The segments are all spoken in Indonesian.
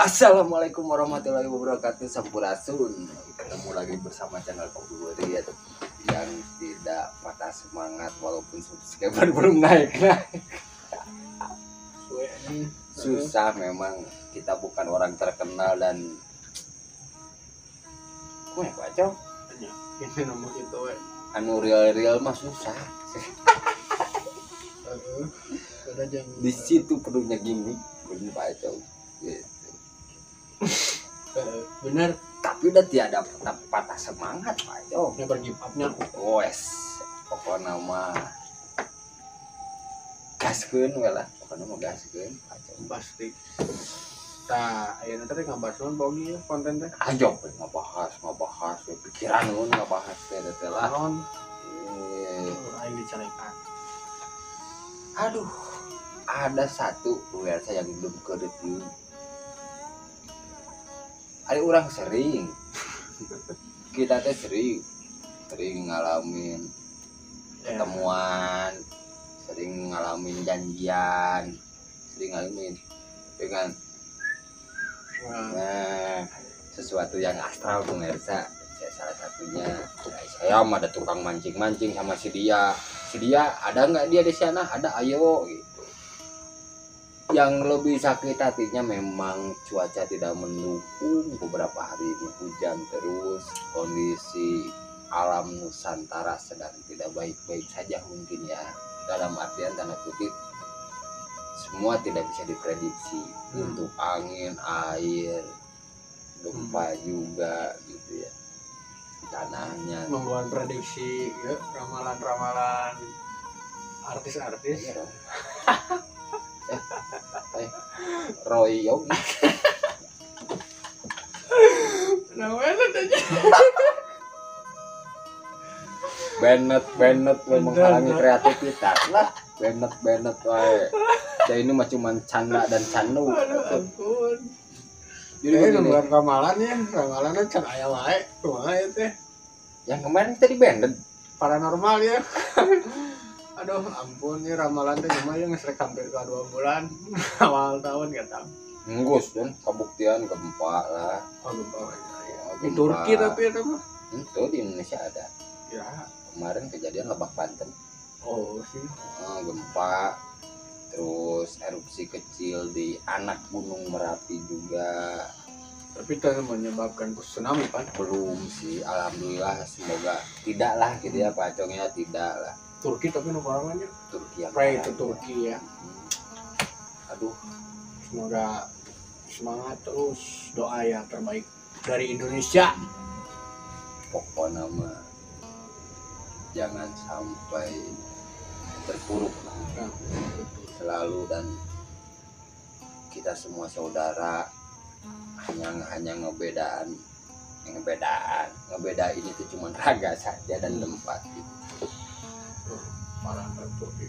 Assalamualaikum warahmatullahi wabarakatuh. Sampurasun. Ketemu lagi bersama channel Kopi Riat yang tidak patah semangat walaupun subscriber belum naik. Susah memang, kita bukan orang terkenal dan baca ini nomor itu anu real mah susah. Di situ perlunya gimmick, belum baca gitu. Bener, Tapi udah tiada patah semangat Pak Jo. yang bergipapnya Wes, pokoknya mah gaskeun we lah, pokoknya mah gaskeun Pak Jo. pasti. Nah, ayeuna teh ngabahas naon bogi ya konten teh. Ayo ngabahas we pikiran nun ngabahas teh lah. Naon? Aing dicarekan. Aduh, ada satu pemirsa yang belum ke review. Ada orang sering, kita teh sering ngalamin pertemuan, sering ngalamin janjian, sering ngalamin dengan sesuatu yang astral pemirsa. Salah satunya saya mah ada tukang mancing sama si dia ada nggak dia di sana, ada, ayo gitu. Yang lebih sakit hatinya memang cuaca tidak mendukung, beberapa hari ini hujan terus, kondisi alam Nusantara sedang tidak baik-baik saja mungkin ya, dalam artian tanda kutip semua tidak bisa diprediksi untuk angin, air, gempa juga gitu ya, tanahnya Membuat prediksi ya, ramalan-ramalan artis-artis. ya, Roy Yogi Namanya aja. Bennett menghalangi kreativitas lah. Bennett wae. Ya ini mah cuma canda dan candu. Aduh ampun. Jadi Ini begini, bukan ramalan ya, ramalannya can aya wae, kumaha ya teh. yang kemarin tadi Bennett Paranormal ya. Aduh ampun ya, ramalan teh cuma yang ngesrek hampir ke 2 bulan awal tahun gak tahu. nggus dan kabuktian gempa lah. Oh gempa ya. Di Gempa. Turki tapi itu mah. Itu di Indonesia ada. Ya. Kemarin kejadian Lebak Banten. Oh sih. Gempa, terus erupsi kecil di anak Gunung Merapi juga. Tapi itu menyebabkan tsunami kan? Belum sih, alhamdulillah, semoga tidak lah gitu ya Pak Congnya, tidak lah. Turki tapi nukarangannya. Turki yang Pray parah itu ya. Turki ya. Aduh, Semoga semangat terus, doa yang terbaik dari Indonesia. pokoknya mah jangan sampai terpuruk lah. Nah, Selalu, dan kita semua saudara, hanya ngebedain itu cuma raga saja dan tempat gitu. parah kan Turki.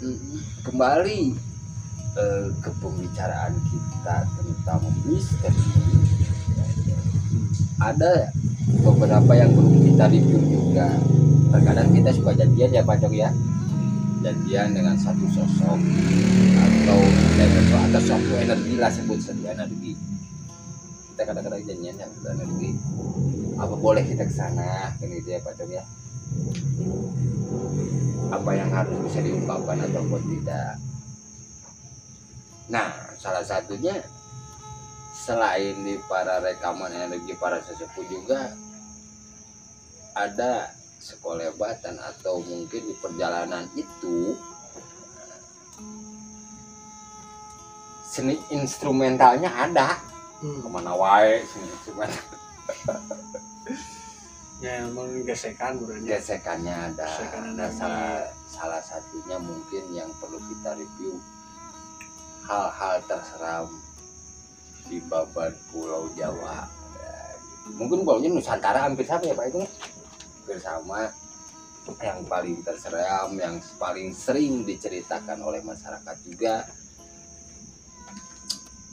Kembali ke pembicaraan kita tentang misteri. Ada beberapa yang belum kita review juga. Terkadang kita suka janjian ya Pak Cok ya, janjian dengan satu sosok atau suatu energi lah, sebut satu energi. Kita kadang-kadang janjian yang satu energi. Apa boleh kita ke sana kan gitu ya Pak Cok ya? Apa yang harus bisa diungkapkan ataupun tidak. Nah, salah satunya selain di para rekaman energi para sesepuh juga ada sekolebatan atau mungkin di perjalanan itu seni instrumentalnya ada. Kemana wae seni instrumental, Ya emang gesekan buranya. gesekannya ada. Gesekan Nah, energi. salah satunya mungkin yang perlu kita review, hal-hal terseram di babat Pulau Jawa. Ya, gitu. Mungkin pulaunya Nusantara hampir sama ya Pak itu, bersama yang paling terseram, yang paling sering diceritakan oleh masyarakat juga.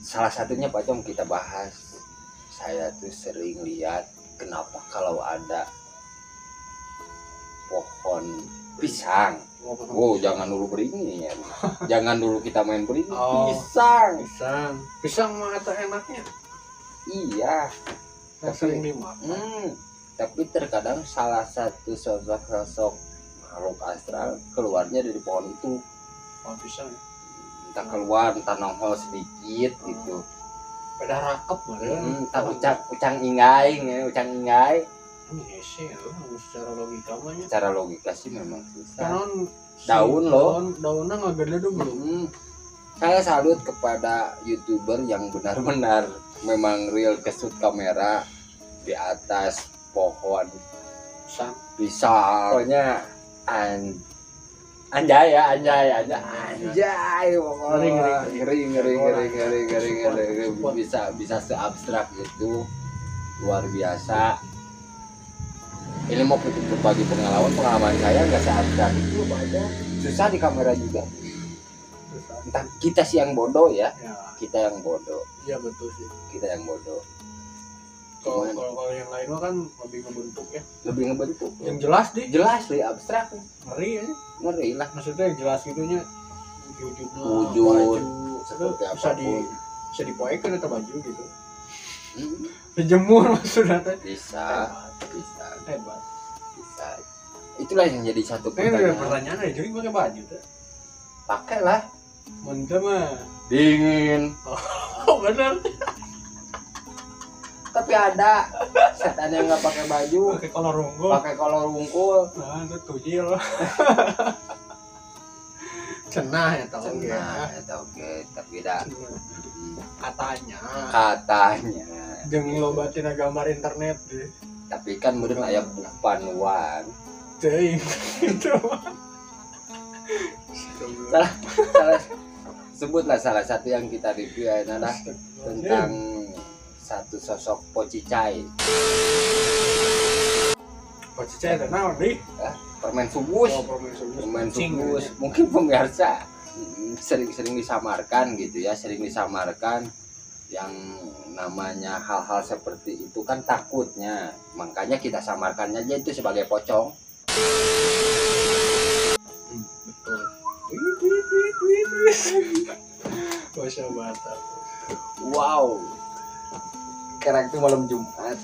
Salah satunya Pak Jom kita bahas. Saya tuh sering lihat kenapa kalau ada pohon pisang. Oh, jangan dulu beringin ya. Jangan dulu kita main beringin. Oh. Pisang. Pisang mah atau enaknya Iya, yang sering dimakan. tapi terkadang salah satu sosok makhluk astral keluarnya dari pohon itu, Oh bisa ya. entah keluar entah nongol sedikit gitu. Pada rakep mah. Entah ucang ingai, ucang ingai. Ini sih ya, secara logika mah ya. Secara logika sih memang susah. Kanon Daun loh. Daunnya nggak gede dulu belum. Saya salut kepada YouTuber yang benar-benar memang real kesut kamera di atas pohon pisang. Pokoknya anjay pokoknya ngeri bisa seabstrak itu, luar biasa. Ini mau berbagi pengalaman saya nggak seabstrak itu, banyak susah di kamera juga. Entah kita sih yang bodoh ya, kita yang bodoh. Iya betul sih. Kita yang bodoh. Kalau yang lain mah kan lebih ngebentuk ya. Lebih ngebentuk. Yang jelas deh. Jelas deh, abstrak. Ngeri ya. Ngeri lah. Maksudnya yang jelas gitunya. Wujud seperti apapun. Bisa dipoekan atau baju gitu. Dijemur maksudnya teh. Bisa. Hebat. Bisa. Itulah yang jadi satu pertanyaan aja, jadi pakai baju tuh. Pakailah. Mantap mah. Dingin. Oh benar. Tapi ada setan yang nggak pakai baju. Pakai kolor rungkul. Pakai kolor rungkul. Nah itu tujil. Cenah ya tau. Cenah ya tau tapi dah. Katanya. Jeung lobatin gambar internet deh. Tapi kan meureun aya panuan. Teuing. Itu. Sebutlah salah satu yang kita review adalah tentang satu sosok Pocicai. Pocicai ada naon deh? Permen sugus. Oh, permen sugus. Mungkin pemirsa sering disamarkan gitu ya, yang namanya hal-hal seperti itu kan takutnya. Makanya kita samarkannya aja itu sebagai pocong. Betul. Masya Allah. Wow. Sekarang itu malam Jumat.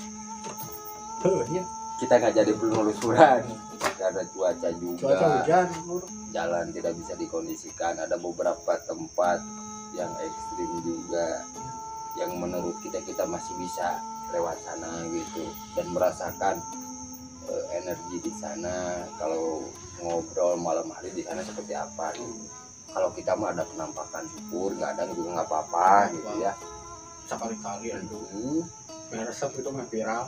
Ya. Kita nggak jadi penelusuran karena cuaca juga. Cuaca hujan. Jalan tidak bisa dikondisikan. Ada beberapa tempat yang ekstrim juga, yang menurut kita masih bisa lewat sana gitu dan merasakan energi di sana. Kalau ngobrol malam hari di sana seperti apa gitu. Kalau kita mah ada penampakan syukur, nggak ada juga nggak apa-apa gitu ya. Sekali-kali aduh. Meresap itu mah viral.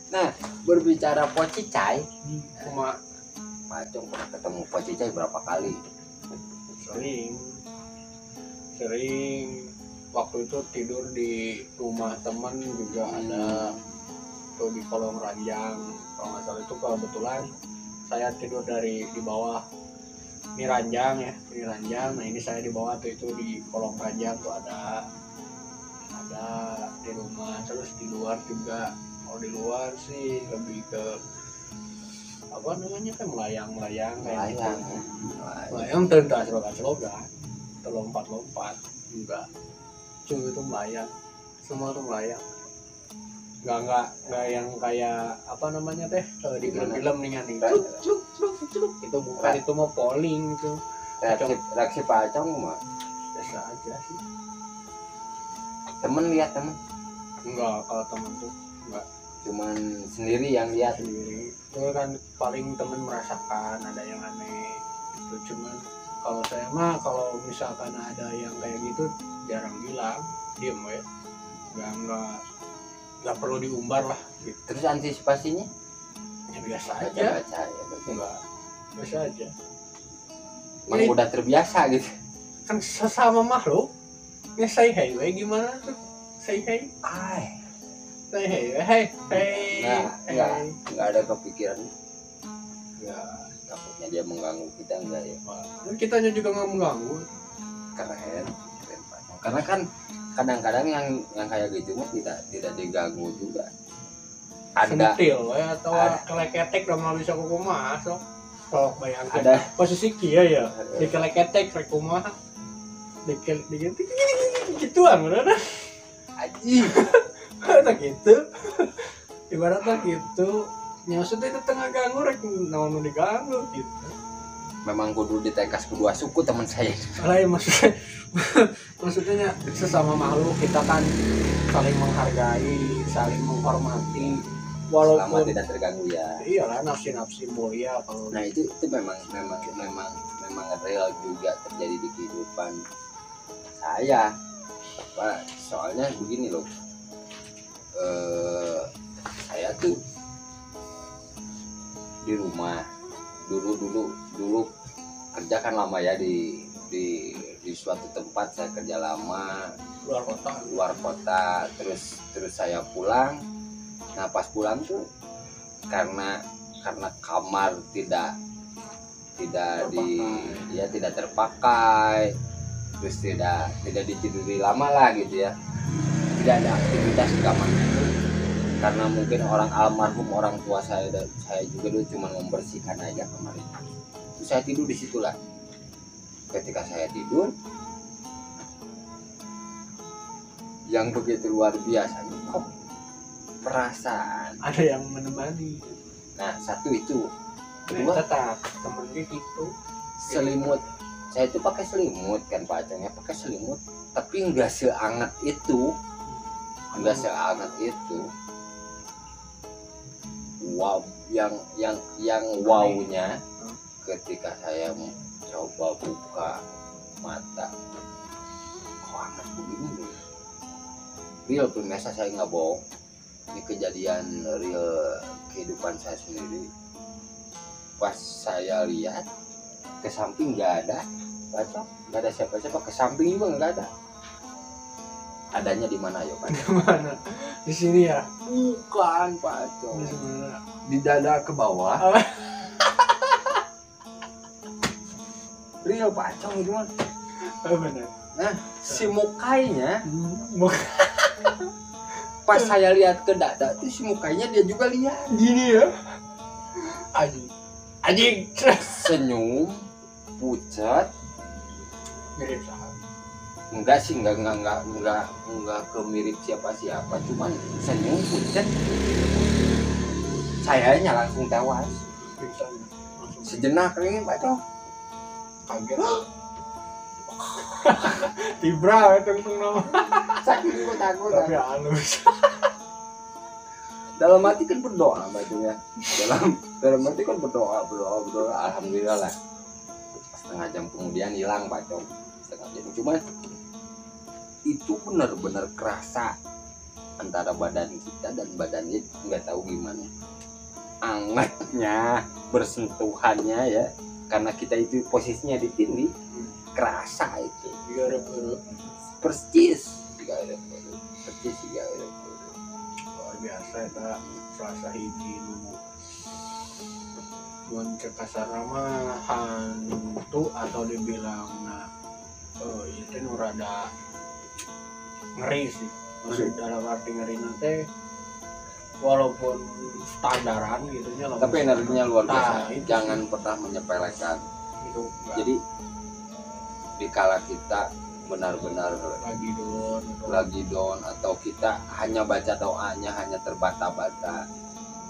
Nah, berbicara Pocicai, cuma Pacong pernah ketemu Pocicai berapa kali? Sering. Waktu itu tidur di rumah teman juga ada tuh di kolong ranjang. Kalau nggak salah itu kebetulan saya tidur di bawah. Ini ranjang ya, ini ranjang. Nah ini saya di bawah tuh itu di kolong ranjang tuh ada di rumah. Terus di luar juga. Kalau di luar sih lebih ke apa namanya kan melayang tentas slogan lompat enggak cuma itu melayang, semua tuh melayang, nggak yang kayak apa namanya teh di film-film nih itu bukan, itu mau polling itu reaksi Pacong mah biasa aja sih. Temen lihat temen enggak, kalau temen tuh enggak, cuman sendiri yang lihat sendiri itu kan paling temen merasakan ada yang aneh itu. Cuman kalau saya mah kalau misalkan ada yang kayak gitu jarang bilang, diem ya, nggak perlu diumbar lah gitu. Terus antisipasinya ya biasa aja, enggak biasa aja, emang udah terbiasa gitu kan sesama makhluk ya. Say hey gimana tuh say hey, say hey nggak ada kepikiran ya takutnya dia mengganggu kita, enggak ya? Kitanya juga nggak mengganggu. Keren karena kan kadang-kadang yang kayak gitu mah tidak diganggu juga. Ada sentil ya atau keleketek udah mau bisa kumaha sok. Sok bayangkan ada posisi kieu ya, dikeleketek rek kumaha. Dikeleketek gituan bener. Aji. Tak gitu. Ibaratnya gitu. Ya maksudnya itu tengah ganggu rek naon diganggu gitu. Memang kudu ditekas kedua suku teman saya. Lain maksudnya maksudnya sesama makhluk kita kan saling menghargai, saling menghormati Selama walaupun tidak terganggu ya. iyalah nafsi-nafsi mulia kalau Nah itu memang real juga terjadi di kehidupan saya. Pak, soalnya begini loh. Saya tuh di rumah dulu kerja kan lama ya di suatu tempat. Saya kerja lama luar kota terus saya pulang. Nah pas pulang tuh karena kamar tidak terpakai, terus tidak ditiduri lama lah gitu ya, tidak ada aktivitas di kamarnya itu, karena mungkin orang almarhum orang tua saya dan saya juga dulu cuma membersihkan aja kamar itu. Terus saya tidur di situlah. Ketika saya tidur, yang begitu luar biasa kok perasaan ada yang menemani. nah satu itu, kedua Tetap temennya gitu. selimut. Saya itu pakai selimut kan Pak Aceng ya, pakai selimut tapi enggak seanget itu. Wow, yang wownya ketika saya coba buka mata, kok hangat begini nih. Real pemirsa, saya nggak bohong, ini kejadian real kehidupan saya sendiri. Pas saya lihat ke samping nggak ada Pak, nggak ada siapa-siapa, ke samping juga nggak ada. Adanya di mana yo Pak? Di mana? Di sini ya? Bukan Pak Cong. Di mana? Di dada ke bawah. Real Pak Cong itu mah. Oh, benar. Nah, si mukanya Bukan pas saya lihat ke dada tuh si mukanya dia juga lihat. gini ya? Anjing. Senyum, pucat. Mirip sahabat. Enggak sih, enggak ke mirip siapa, cuman senyum pucat. Sayanya langsung tewas. Pingsanya. Langsung Sejenak ini Pak Cong. kaget. Tibra itu nama. Saking gue takut. Tapi halus. Dalam hati kan berdoa bacanya. Dalam hati kan berdoa. Alhamdulillah lah. Setengah jam kemudian hilang Pak Cong. Setengah jam. Cuman itu benar-benar kerasa antara badan kita dan badannya, nggak tahu gimana. Angetnya, bersentuhannya ya. Karena kita itu posisinya di tindih, kerasa itu. Persis. Luar biasa itu selasa hiji nu mun kasar mah hantu atau dibilang itu nu rada ngeri sih. Maksud dalam arti ngeri nanti walaupun standaran gitu nya Tapi energinya luar biasa. Nah, itu Jangan pernah menyepelekan. itu enggak Jadi dikala kita benar-benar lagi down atau kita hanya baca doanya hanya terbata-bata,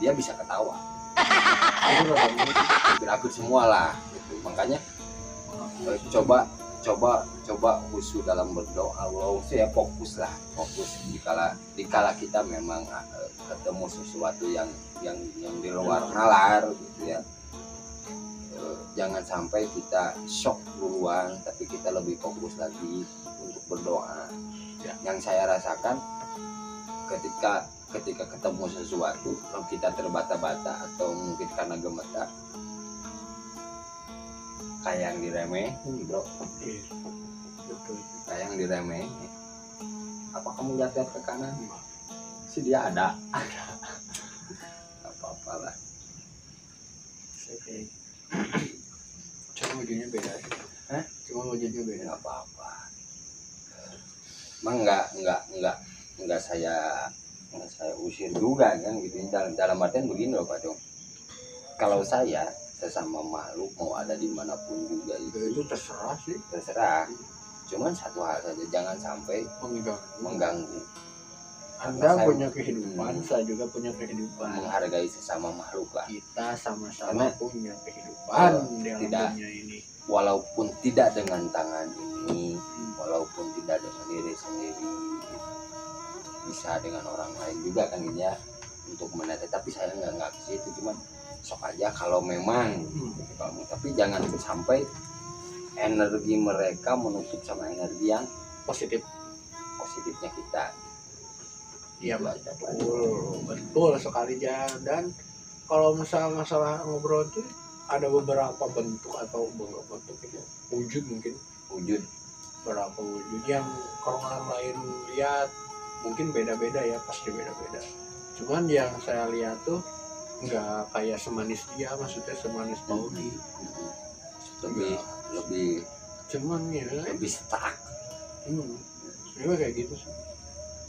dia bisa ketawa. itu rada ngeri. Hampir semua lah gitu. Makanya coba khusus dalam berdoa. Saya fokus dikala kita memang ketemu sesuatu yang di luar nalar gitu ya. Jangan sampai kita shock duluan, tapi kita lebih fokus lagi untuk berdoa. Ya. Yang saya rasakan ketika ketemu sesuatu, kalau kita terbata-bata atau mungkin karena gemetar, kayak yang diremehin, bro. Iya, betul. Kayak yang diremehin. Apa kamu jatuh ke kanan? Si dia ada. Apa-apa lah. Oke. Cuma wujudnya beda sih. Hah? Cuma wujudnya beda. Nggak apa-apa. Emang nggak saya usir juga kan gitu. Dalam artian begini loh Pak Dong. Kalau saya sesama makhluk mau ada dimanapun juga Itu terserah sih. terserah. Cuman satu hal saja, jangan sampai mengganggu. Anda Saya punya kehidupan, saya juga punya kehidupan. menghargai sesama makhluk lah. Kita sama-sama Karena punya kehidupan di dalam tidak- dunia ini. Walaupun tidak dengan tangan ini, walaupun tidak dengan diri sendiri, bisa dengan orang lain juga kan ya, untuk menata. Tapi saya nggak ke situ, cuman sok aja kalau memang kamu. Tapi jangan sampai energi mereka menutup sama energi yang positifnya kita. Iya Itu aja, Pak. betul sekali ya. Dan kalau misalnya masalah ngobrol itu ada beberapa bentuk atau beberapa bentuk itu wujud, mungkin Wujud beberapa wujud yang kalau orang lain lihat mungkin beda-beda ya, pasti beda-beda. Cuman yang saya lihat tuh nggak kayak semanis dia, maksudnya semanis Pauli. lebih Cuman ya lebih stuck. Ini kayak gitu sih.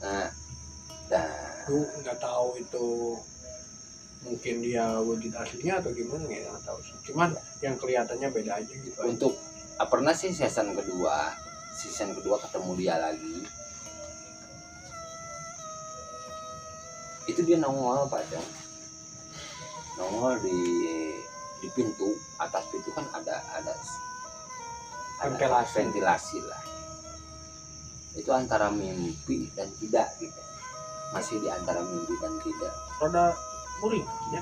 Nah, Lu nggak tahu itu mungkin dia wujud aslinya atau gimana, nggak tahu sih. Cuman yang kelihatannya beda aja gitu. untuk pernah sih season kedua ketemu dia lagi, itu dia nongol di pintu atas pintu kan ada ventilasi lah. Itu antara mimpi dan tidak gitu, masih di antara mimpi dan tidak. Rada muring ya,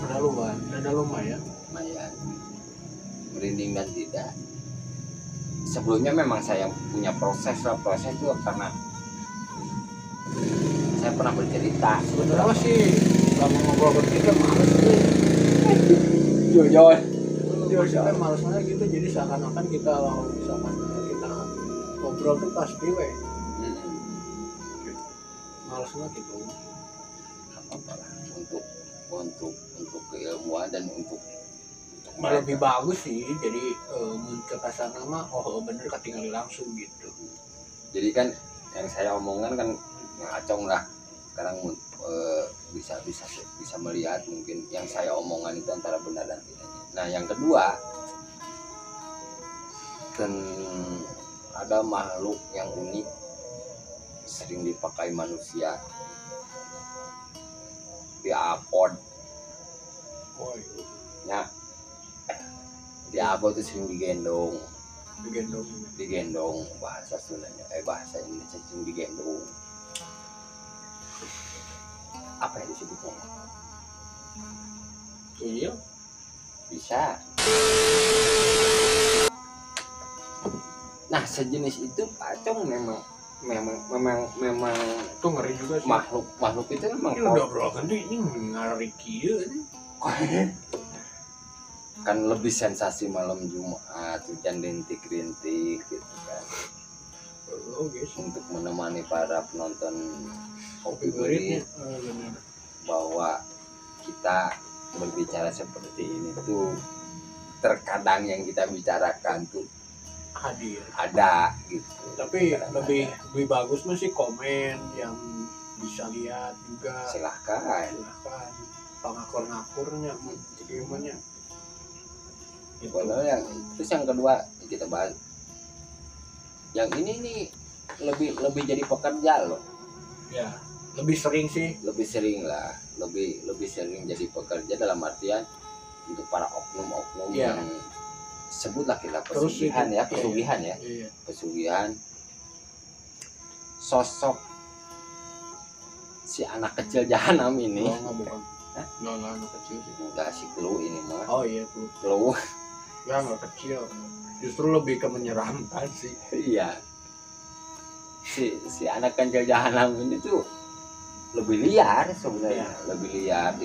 rada lumayan. Lumayan merinding dan tidak. Sebelumnya memang saya punya proses itu karena saya pernah bercerita. Sebenarnya sih selama ngobrol bertiga males tuh. Jujur. Kita malesnya gitu, jadi seakan-akan kita kalau misalkan kita ngobrol tuh pasti malesnya gitu. Apa lah, untuk keilmuan dan untuk Lebih bagus sih, jadi muncul kasar nama bener ketinggalan langsung gitu. Jadi kan yang saya omongan kan ngacong lah. Sekarang bisa melihat mungkin yang saya omongan itu antara benar dan tidaknya. Nah, yang kedua, kan ada makhluk yang unik sering dipakai manusia, diapod. Ya, diapod itu sering digendong bahasa Sundanya, bahasa Indonesia sering digendong. Apa yang disebutnya? Tuyul Bisa. Nah, sejenis itu pacong memang itu ngeri juga sih. makhluk itu memang Ini udah broken tuh, ini ngari kieu kan lebih sensasi malam Jumat, hujan rintik-rintik gitu kan. Untuk menemani para penonton kopi berit bahwa kita berbicara seperti ini tuh terkadang yang kita bicarakan tuh hadir ada gitu. Tapi lebih bagus masih komen yang bisa lihat juga. Silahkan pengakur-ngakurnya gimana itu. Yang terus yang kedua kita bahas yang ini nih lebih jadi pekerja loh ya, lebih sering jadi pekerja dalam artian untuk para oknum-oknum ya. Yang sebutlah kita pesugihan ya, iya. Pesugihan sosok si anak kecil jahanam ini. Bukan. Nggak anak kecil sih. Enggak, si Clue ini mah. Oh iya, Clue. Ya nggak kecil. Justru lebih ke menyeramkan sih. Iya. Si anak kecil jahanam ini tuh lebih liar sebenarnya. Ya.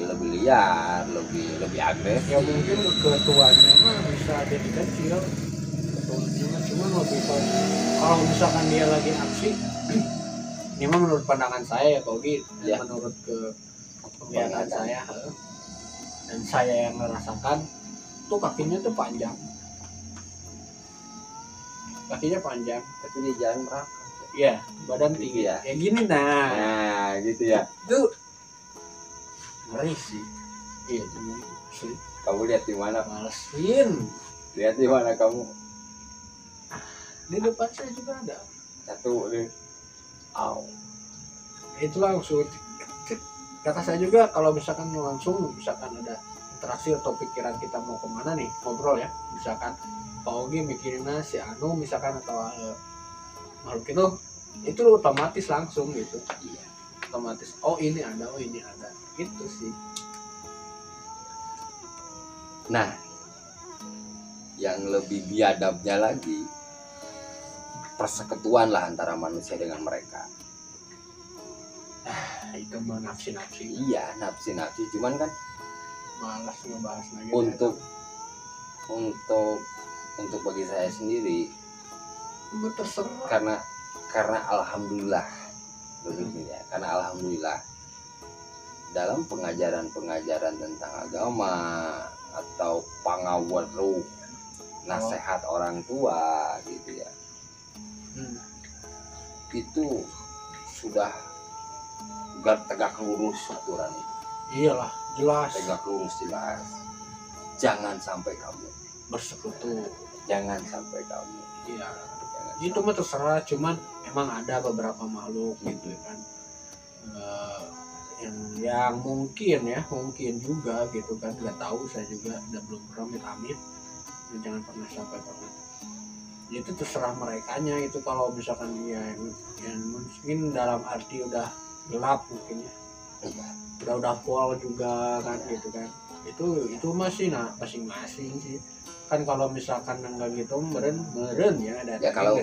Lebih agresif. Ya mungkin ketuanya mah bisa jadi kecil. Ketuanya mah cuma lebih kalau misalkan dia lagi aksi. Ini mah menurut pandangan saya ya, Kogi. Ya. Menurut penglihatan saya dan saya yang merasakan tuh kakinya tuh panjang, tapi dia jalan merangkak. Iya, badan tinggi ya. Kayak gini Nah, gitu ya. Tuh ngeri sih. Iya, sih. Kamu lihat di mana? Malesin. Lihat di mana kamu? Di depan saya juga ada. Satu nih. Au. Itu langsung kata saya juga kalau misalkan langsung misalkan ada interaksi atau pikiran kita mau kemana nih ngobrol ya, misalkan Pak Ogi mikirin si Anu misalkan atau makhluk itu otomatis langsung gitu. Iya. Otomatis oh ini ada itu sih. Nah, yang lebih biadabnya lagi persekutuan lah antara manusia dengan mereka. Itu mah nafsi-nafsi. Iya, nafsi-nafsi, cuman kan Malas ngebahas lagi. untuk bagi saya sendiri terserah. karena alhamdulillah ya, karena alhamdulillah dalam pengajaran tentang agama atau pangaweruh nasihat orang tua gitu ya, itu sudah tegak lurus aturan itu. Iyalah, jelas. Tegak lurus jelas. Jangan sampai kamu bersekutu. Jangan sampai kamu. Iya. Itu mah terserah, cuman emang ada beberapa makhluk gitu kan. Yang mungkin juga gitu kan, nggak tahu, saya juga udah belum pernah amit. Jangan pernah sampai pernah. Itu terserah merekanya itu, kalau misalkan dia yang mungkin dalam arti udah gelap mungkin ya. Udah full juga kan gitu kan. Itu masih masing-masing sih. Kan kalau misalkan enggak gitu meren ya ada ya kalau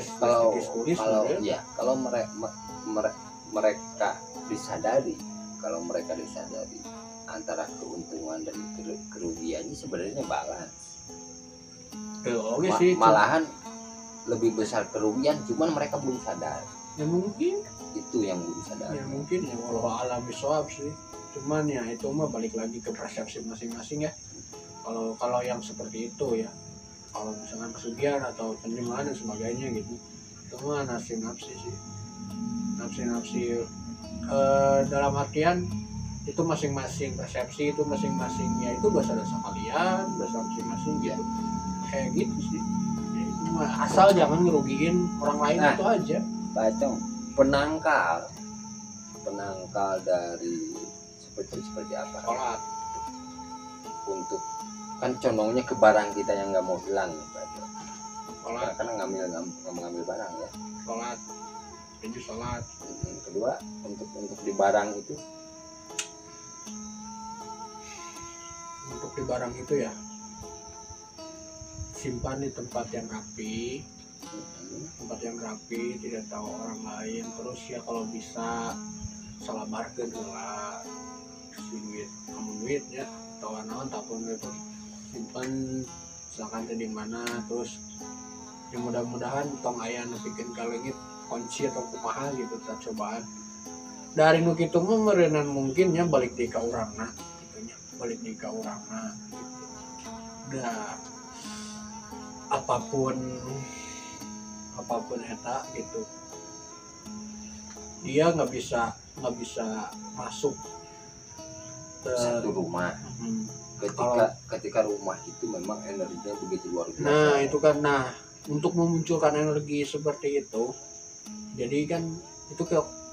mereka disadari, antara keuntungan dan kerugiannya sebenarnya balance. Sih, malahan lebih besar kerugian, cuman mereka belum sadar. Ya mungkin itu yang belum sadar. Ya mungkin ya, walau alam bisawab sih. Cuman ya itu mah balik lagi ke persepsi masing-masing ya. Kalau yang seperti itu ya, kalau misalkan kesugihan atau penerimaan dan sebagainya gitu, itu mah nafsi-nafsi sih. Nafsi-nafsi dalam artian itu masing-masing persepsi, itu masing-masing ya, itu dosa-dosa kalian, dosa masing-masing gitu. Kayak gitu sih ya, itu mah asal jangan ngerugiin orang lain. Itu aja. Bacong penangkal dari seperti apa? Sholat. Untuk kan condongnya ke barang kita yang nggak mau hilang nih, Bacong. Sholat. Karena ngambil barang ya. Sholat. Itu sholat. Kedua untuk di barang itu. Untuk di barang itu ya, simpan di tempat yang rapi, tidak tahu orang lain. Terus ya kalau bisa salabarkeun heula duit, duit ya, atau naon tapun gitu, simpan misalkan di mana. Terus ya mudah-mudahan tong aya nu bikin kalengit kunci atau kumaha gitu, kita cobaan dari nu kitu mah meureunnan mungkin ya balik di ka urangna gitu nya, balik di ka urangna gitu. Udah apapun eta gitu, dia nggak bisa masuk ke satu rumah. Ketika rumah itu memang energinya begitu luar biasa. Nah itu kan, untuk memunculkan energi seperti itu, jadi kan itu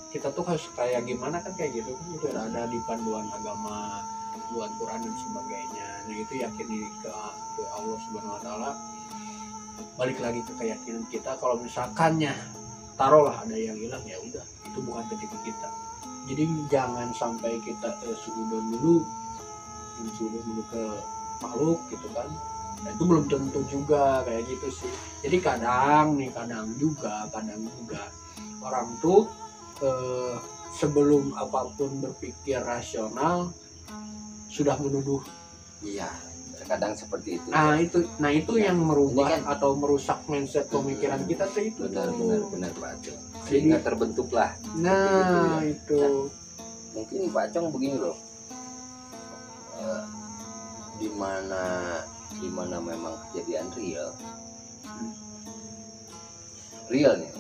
kita tuh harus kayak gimana kan, kayak gitu kan, itu ada di panduan agama, panduan Quran dan sebagainya. Nah itu yakini ke Allah Subhanahu Wa Taala. Balik lagi ke keyakinan kita, kalau misalkannya taruhlah ada yang hilang, ya udah itu bukan rezeki kita. Jadi jangan sampai kita suudon dulu ke makhluk gitu kan. Nah, itu belum tentu juga kayak gitu sih. Jadi kadang juga orang tuh sebelum apapun berpikir rasional sudah menuduh. Iya, kadang seperti itu. Nah itu yang merubah kan, atau merusak mindset pemikiran kita tuh itu. Benar Pak Acong. Sehingga terbentuklah. Nah itu. Nah, mungkin Pak Acong begini loh. Di mana memang kejadian real nih,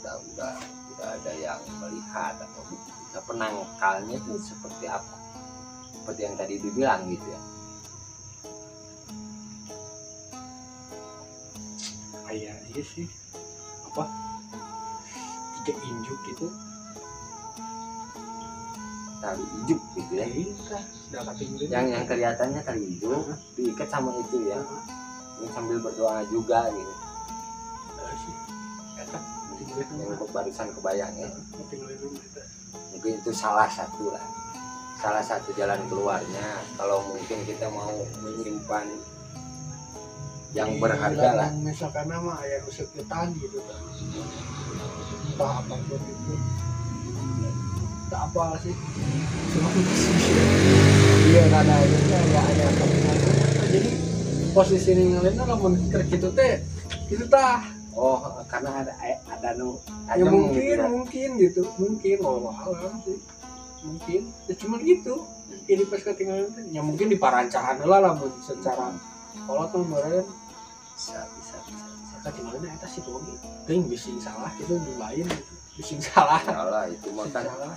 udah ada yang melihat atau penangkalnya itu seperti apa, seperti yang tadi dibilang gitu ya. Iya sih apa tiga injuk gitu tali ijuk gitu ya. iya udah kating Yang kelihatannya tali ijuk diikat sama itu ya. Ini sambil berdoa juga gitu. sih eta Yang barusan kebayang ya. tinggalin dulu eta Mungkin itu salah satu jalan keluarnya kalau mungkin kita mau menyimpan yang Jadi, berharga lah. misalkan nama ayah nusuk ketan gitu kan entah apa itu tak apa sih cuma iya ada ya jadi posisi ini ngeliatnya lamun kerja itu teh itu tah Oh, karena ada nu ya tajam mungkin gitu mungkin alam sih mungkin ya cuma gitu jadi pas ketinggalan teh ya mungkin di parancahan lah lamun secara kalau tuh kemarin bisa. ketinggalan eta sih tuh ting bising salah itu lain gitu bising salah Salah itu mah kan salah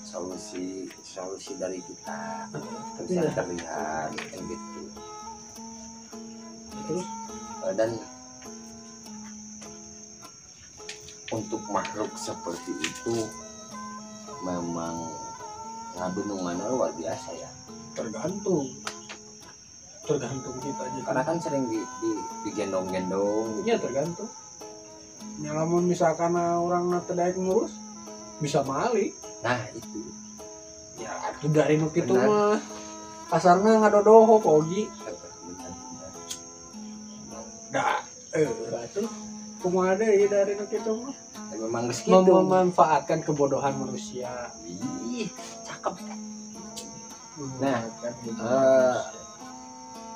solusi dari kita tapi bisa ya terlihat kan gitu. terus Dan untuk makhluk seperti itu memang ngadunungannya luar biasa ya. tergantung kita aja Karena kan sering digendong-gendong gitu. iya tergantung ya lamun misalkan orang nate daek ngurus bisa mali Nah itu ya itu dari nu kitu Benar. mah kasarna ngadodoho pogi dah atuh kumaha deui dari nu kitu mah memang geus gitu. memanfaatkan kebodohan manusia Ih, cakep. Memanfaatkan kebodohan eh, manusia.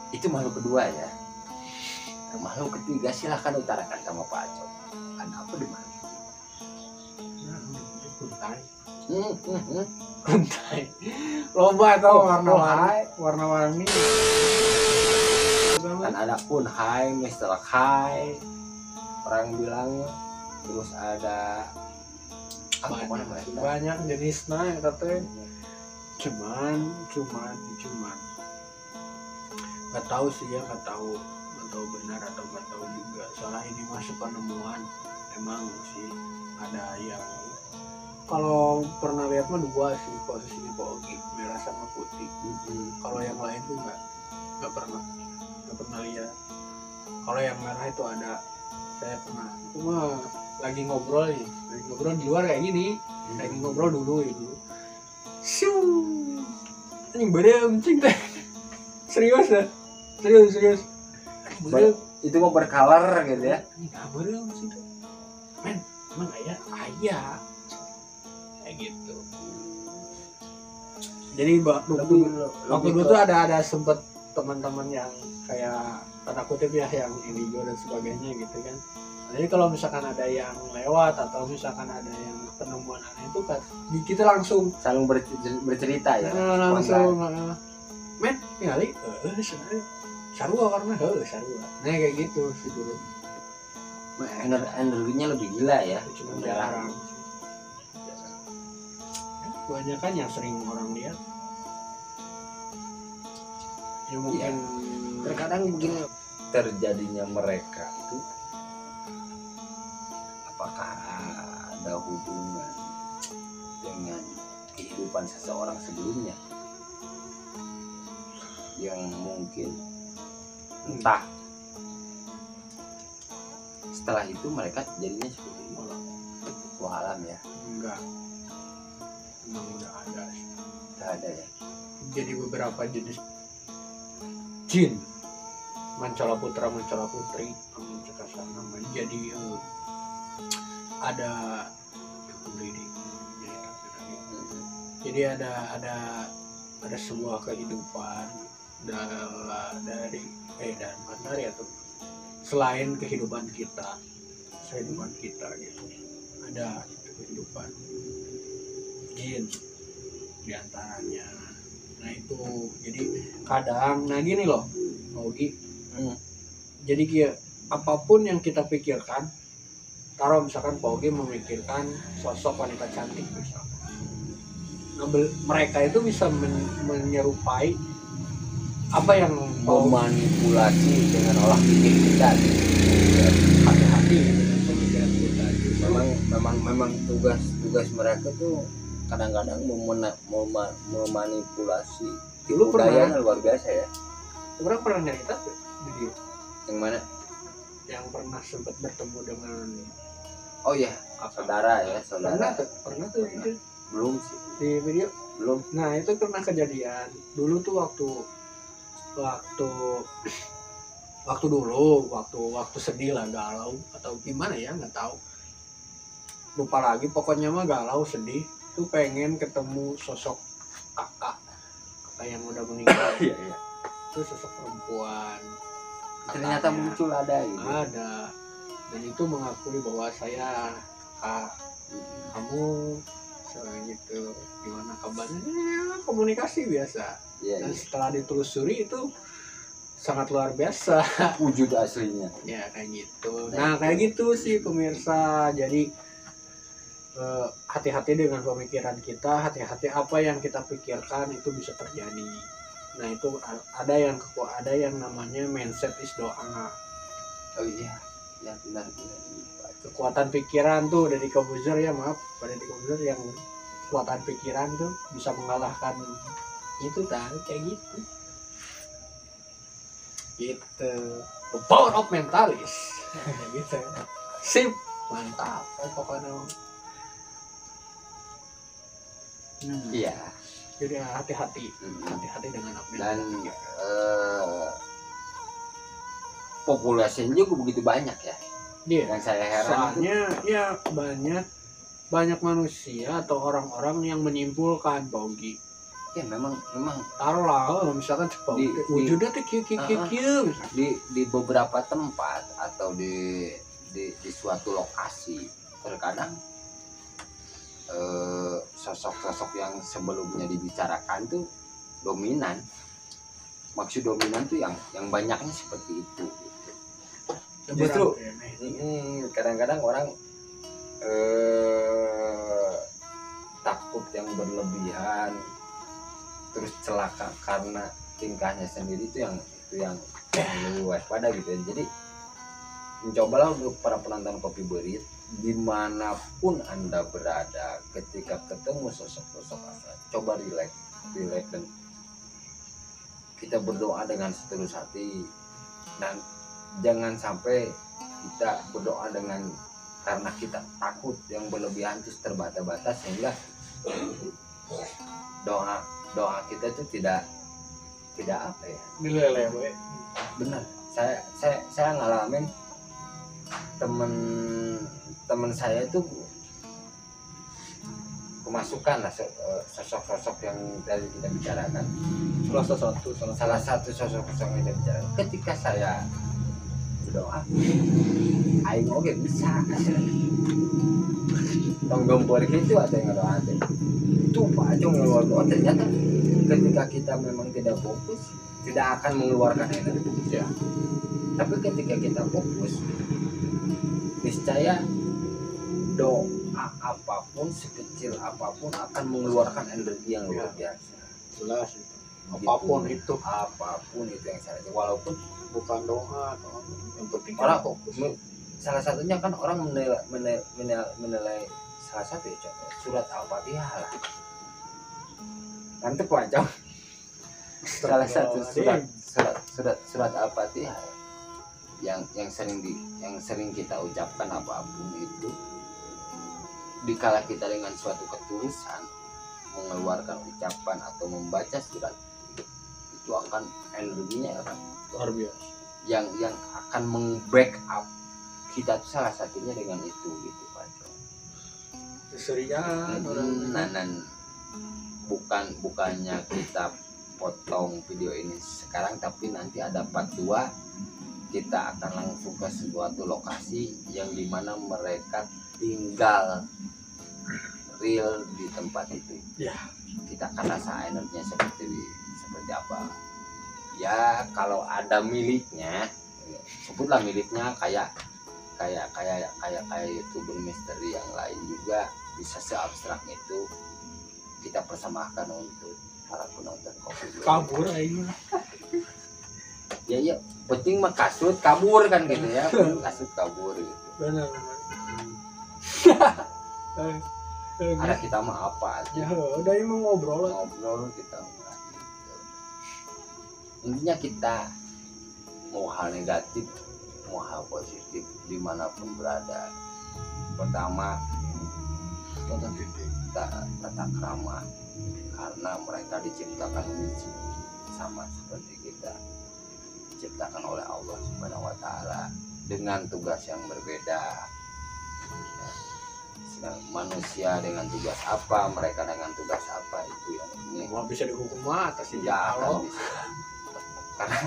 Itu makhluk kedua ya. Makhluk ketiga silahkan utarakan sama Pak Aco. Ada apa di mana? Nah, kuntai Hmm. kuntai loba tau Oh, warna-warni Kan ada Kunhai, Mr. Kai, orang bilang, terus ada apa namanya? banyak jenisnya eta teh cuman nggak tahu sih ya nggak tahu benar atau nggak tahu juga soalnya ini masih penemuan emang sih ada yang kalau pernah lihat mah dua sih posisinya Pogi merah sama putih kalau yang lain tuh nggak pernah lihat kalau yang merah itu ada saya pernah itu mah lagi ngobrol di luar kayak gini lagi ngobrol dulu Shoo. Anjing badem cing teh. Serius ya? Serius. Badem. Itu mau berkalar gitu ya. Anjing badem cing teh. Men, emang ayah. Kayak gitu. Jadi waktu dulu tuh ada sempet teman-teman yang kayak tanda kutip ya yang indigo dan sebagainya gitu kan. Jadi kalau misalkan ada yang lewat atau misalkan ada yang penemuan aneh itu kan kita langsung Saling bercerita ya. langsung men ningali sarua karena sarua nah kayak gitu sih dulu Energinya lebih gila ya. cuma jarang banyak kan yang sering orang lihat ya mungkin Terkadang begini terjadinya mereka itu apakah ada hubungan dengan kehidupan seseorang sebelumnya yang mungkin entah setelah itu mereka jadinya seperti itu. Walam ya, enggak emang udah ada sih. udah ada ya. Jadi beberapa jenis jin Mancala Putra Mancala Putri namanya jadi ada jadi ada sebuah kehidupan dari dan materi atau selain kehidupan kita gitu ada kehidupan jin diantaranya. Nah itu jadi kadang nah gini loh Ogi jadi kayak apapun yang kita pikirkan taruh misalkan Pogi memikirkan sosok wanita cantik misalkan nah, mereka itu bisa menyerupai apa yang Memanipulasi dengan olah pikir kita gitu. hati-hati gitu. memang tugas mereka tuh kadang-kadang memanipulasi Dulu budaya pernah. luar biasa ya. Orang pernah nyerita tuh di dia Yang mana? yang pernah sempat bertemu dengan Oh iya, saudara ya, saudara. pernah tuh itu Belum sih, di video. belum. Nah itu pernah kejadian dulu tuh waktu waktu sedih lah, galau atau gimana ya nggak tahu, lupa lagi, pokoknya mah galau sedih tuh pengen ketemu sosok kakak yang udah meninggal. Iya iya. Itu sosok perempuan, Ternyata kakaknya muncul ada gitu. ada, dan itu mengakui bahwa saya kamu gitu, gimana kabarnya, ya, komunikasi biasa. Iya Dan iya. setelah ditelusuri itu sangat luar biasa. Wujud aslinya. Ya kayak gitu. Nah kayak gitu sih pemirsa. Jadi hati-hati dengan pemikiran kita, hati-hati apa yang kita pikirkan itu bisa terjadi. Nah itu ada yang namanya mindset is doa. Oh iya, ya benar. Kekuatan pikiran tuh dari Corbuzier, ya maaf, pada di Corbuzier, yang kekuatan pikiran tuh bisa mengalahkan itu kan, kayak gitu. Gitu. The power of mentalis. Gitu. Sip, mantap. Pokoknya. Iya. Jadi hati-hati dengan apa yang Dan kita pikir. populasinya juga begitu banyak ya. Iya. Yang saya heran itu, Soalnya ya banyak manusia atau orang-orang yang menyimpulkan Bogi. ya memang Taruhlah misalkan wujudnya tuh kieu. di beberapa tempat atau di suatu lokasi terkadang sosok-sosok yang sebelumnya dibicarakan tuh dominan. Maksud dominan tuh yang banyaknya seperti itu. Justru kadang-kadang orang takut yang berlebihan, terus celaka karena tingkahnya sendiri itu yang lebih waspada gitu ya. Jadi mencobalah untuk para penonton Kopi Berit dimanapun Anda berada, ketika ketemu sosok-sosok asal, coba relax dan kita berdoa dengan setulus hati, dan jangan sampai kita berdoa dengan karena kita takut yang berlebihan terus terbata-bata, sehingga doa kita itu tidak apa ya, Dilelewe. benar. Saya ngalamin temen saya itu kemasukan lah sosok-sosok yang tadi kita bicarakan. Salah satu sosok yang kita bicarakan, ketika saya berdoa, aing oke bisa tong gempor gitu ada yang doa itu Pak Acung ngeluar doa, ternyata ketika kita memang tidak fokus tidak akan mengeluarkan energi ya. Tapi ketika kita fokus, niscaya doa apapun sekecil apapun akan mengeluarkan energi yang luar biasa. Jelas itu. Apapun itu yang saya rasa, walaupun bukan doa atau yang penting orang fokus. Salah satunya kan orang menilai salah satu ya, contoh surat Al-Fatihah lah. Nanti Pak Acung, salah satu surat Al-Fatihah yang sering kita ucapkan apapun itu, dikala kita dengan suatu ketulusan mengeluarkan ucapan atau membaca surat itu akan energinya akan Luar biasa. yang akan meng-break up kita tuh, salah satunya dengan itu gitu Pak. Keserian Nanan bukannya kita potong video ini sekarang, tapi nanti ada part 2 kita akan langsung ke suatu lokasi yang dimana mereka tinggal real di tempat itu. Ya. Kita akan rasa energinya seperti apa. Ya kalau ada miliknya, sebutlah miliknya kayak YouTuber misteri yang lain juga bisa seabstrak itu, kita persembahkan untuk para penonton Kopi Berit. Kabur aja. Ya penting mah kasut kabur kan gitu ya. Kasut kabur gitu. Benar. Ada kita mah apa aja. Ya udah emang ngobrol Kita mah gitu. Intinya kita mau hal negatif mau hal positif dimanapun berada, pertama tata krama, karena mereka diciptakan sama seperti kita, diciptakan oleh Allah Subhanahu wa Ta'ala dengan tugas yang berbeda. Manusia dengan tugas apa, mereka dengan tugas apa, itu yang ini nggak bisa dihukum atas sih tidak akan bisa. Karena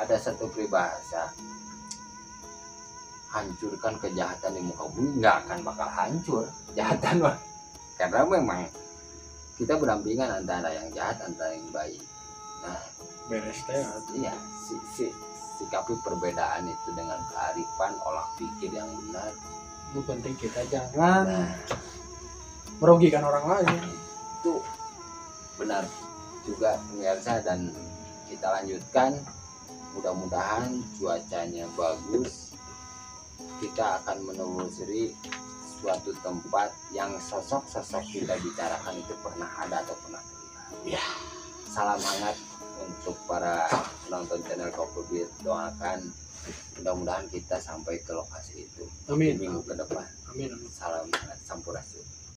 ada satu peribahasa, hancurkan kejahatan di muka bumi, nggak akan bakal hancur kejahatan, Bang. Karena memang kita berdampingan antara yang jahat antara yang baik. Nah, beres teh iya, sikapi perbedaan itu dengan kearifan olah pikir yang benar. itu penting, kita jangan merugikan orang lain. Itu benar juga pemirsa, dan kita lanjutkan. Mudah-mudahan cuacanya bagus, kita akan menelusuri suatu tempat yang sosok-sosok kita bicarakan itu pernah ada atau pernah terlihat. Ya. Salam hangat untuk para penonton channel Kopubit, doakan mudah-mudahan kita sampai ke lokasi itu Amin. di minggu ke depan. Amin. Salam hangat, sampurasun.